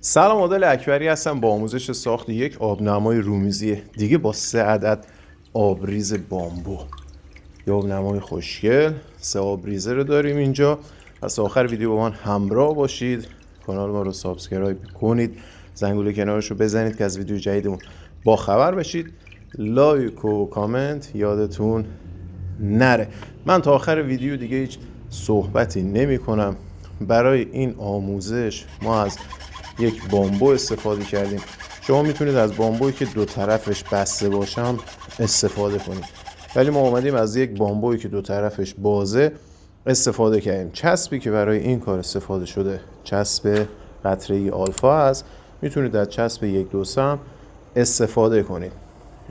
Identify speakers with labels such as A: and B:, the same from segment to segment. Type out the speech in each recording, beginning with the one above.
A: سلام، عادل اکبری هستم با آموزش ساخت یک آبنمای رومیزی دیگه با 3 عدد آبریز بامبو. یه آبنمای خوشگل 3 آبریزه رو داریم اینجا. پس آخر ویدیو با من همراه باشید، کانال ما رو سابسکرایب کنید، زنگوله کنارش رو بزنید که از ویدیو جدیدمون با خبر بشید. لایک و کامنت یادتون نره. من تا آخر ویدیو دیگه هیچ صحبتی نمی کنم. برای این آموزش ما از یک بامبو استفاده کردیم. شما میتونید از بامبویی که دو طرفش بسته باشم استفاده کنید، ولی ما اومدیم از یک بامبویی که دو طرفش بازه استفاده کردیم. چسبی که برای این کار استفاده شده چسب قطره‌ای آلفا است. میتونید از چسب 1-2 هم استفاده کنید.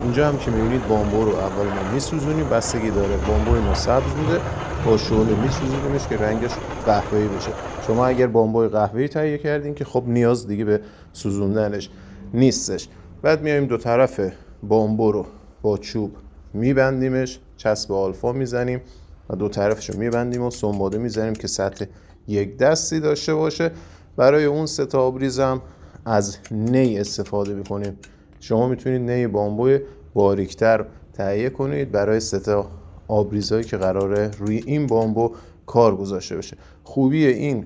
A: اینجا هم که میبینید بامبو رو اول ما میسوزونیم، بستگی داره. بامبوی ما سبز بوده، با شعله میسوزونیمش که رنگش قهوه‌ای بشه. شما اگر بامبوی قهوه‌ای تهیه کردین که خب نیاز دیگه به سوزوندنش نیستش. بعد میایم دو طرف بامبو رو با چوب میبندیمش، چسب آلفا میزنیم و دو طرفش رو میبندیم و سنباده میزنیم که سطح 1 دستی داشته باشه. برای اون 3 تا آبریزم از نی استفاده میکنیم. شما میتونید نی بامبوی باریکتر تهیه کنید برای 3 تا آبریزایی که قراره روی این بامبو کار گذاشته بشه. خوبی این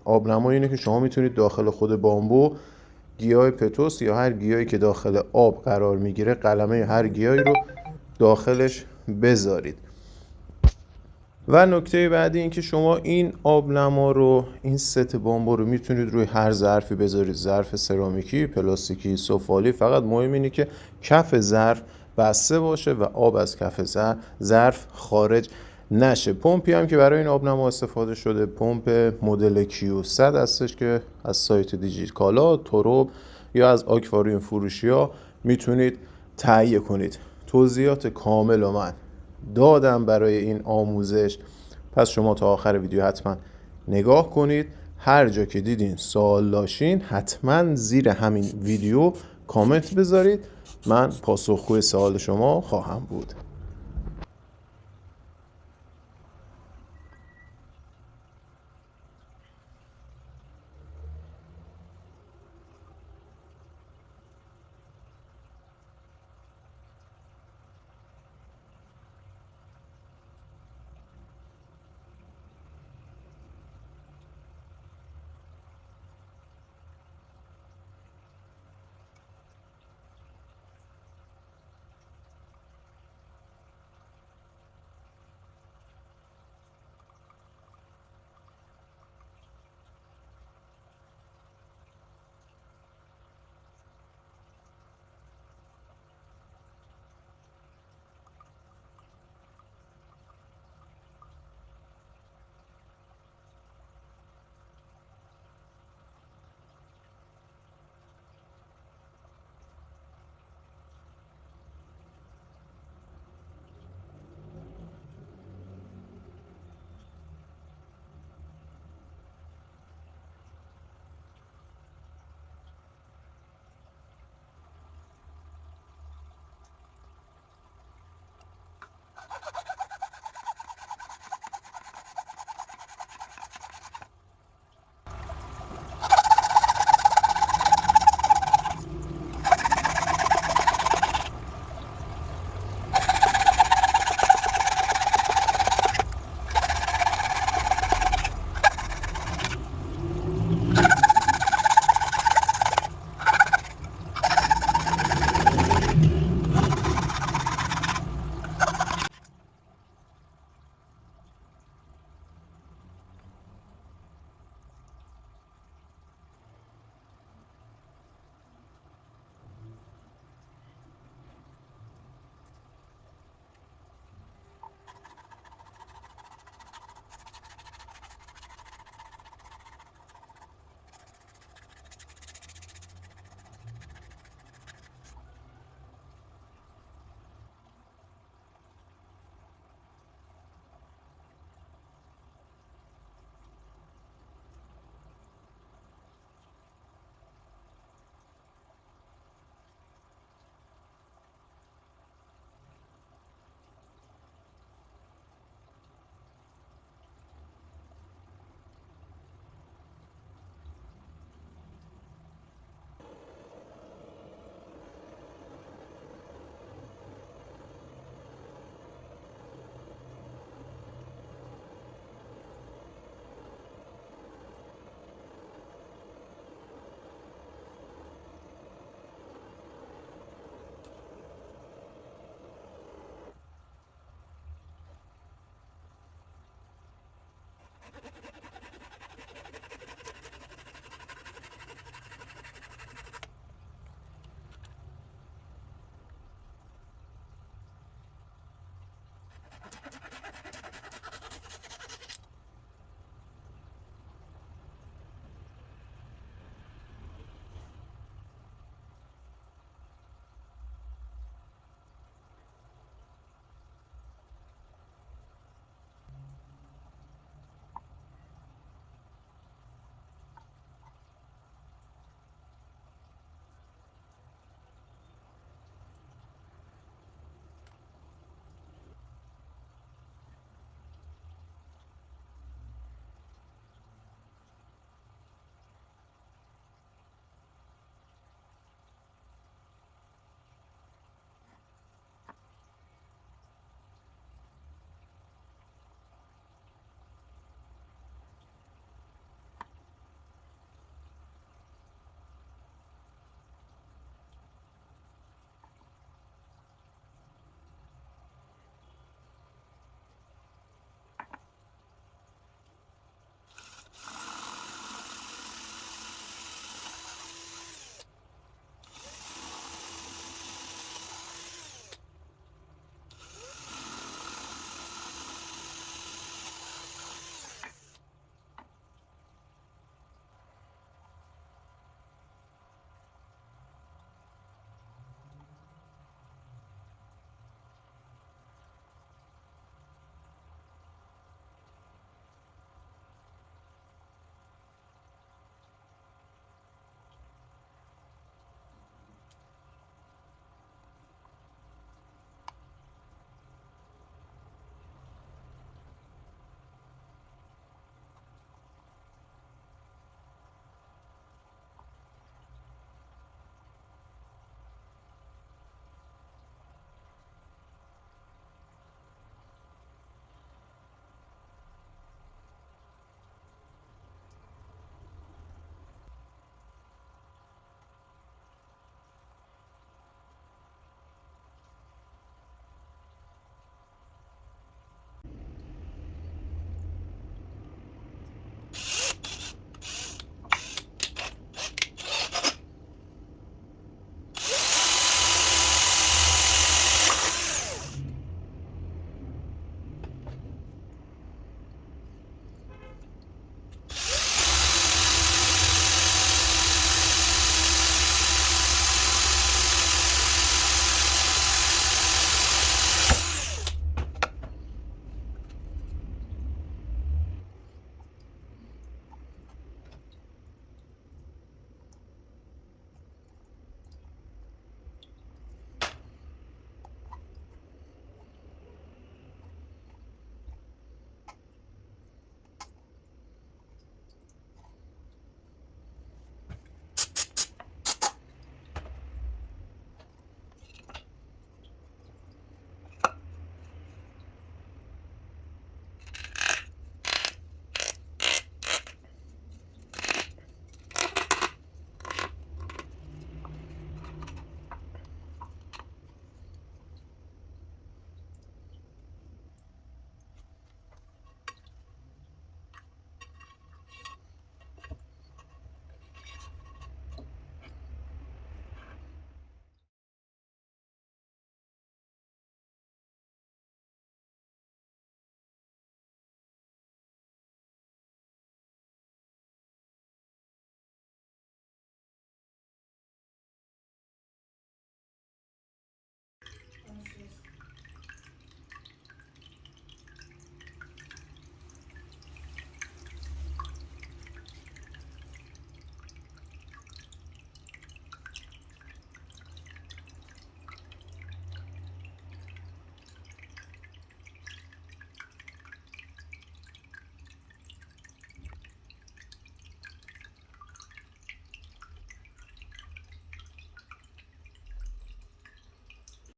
A: آبنما اینه که شما میتونید داخل خود بامبو گیاه پتوس یا هر گیاهی که داخل آب قرار میگیره، قلمه هر گیاهی رو داخلش بذارید. و نکته بعدی این که شما این آبنما رو، این ست بامبو رو میتونید روی هر ظرفی بذارید، ظرف سرامیکی، پلاستیکی، سوالی. فقط مهم اینه که کف ظرف بسته باشه و آب از کف ظرف خارج نشه. پمپی هم که برای این آبنما استفاده شده پمپ مدل Q100 هستش که از سایت دیجیکالا، تروب یا از آکواریوم فروشی ها میتونید تهیه کنید. توضیحات کامل رو من دادم برای این آموزش، پس شما تا آخر ویدیو حتما نگاه کنید. هر جا که دیدین سوال داشتین حتما زیر همین ویدیو کامنت بذارید، من پاسخگوی سوال شما خواهم بود.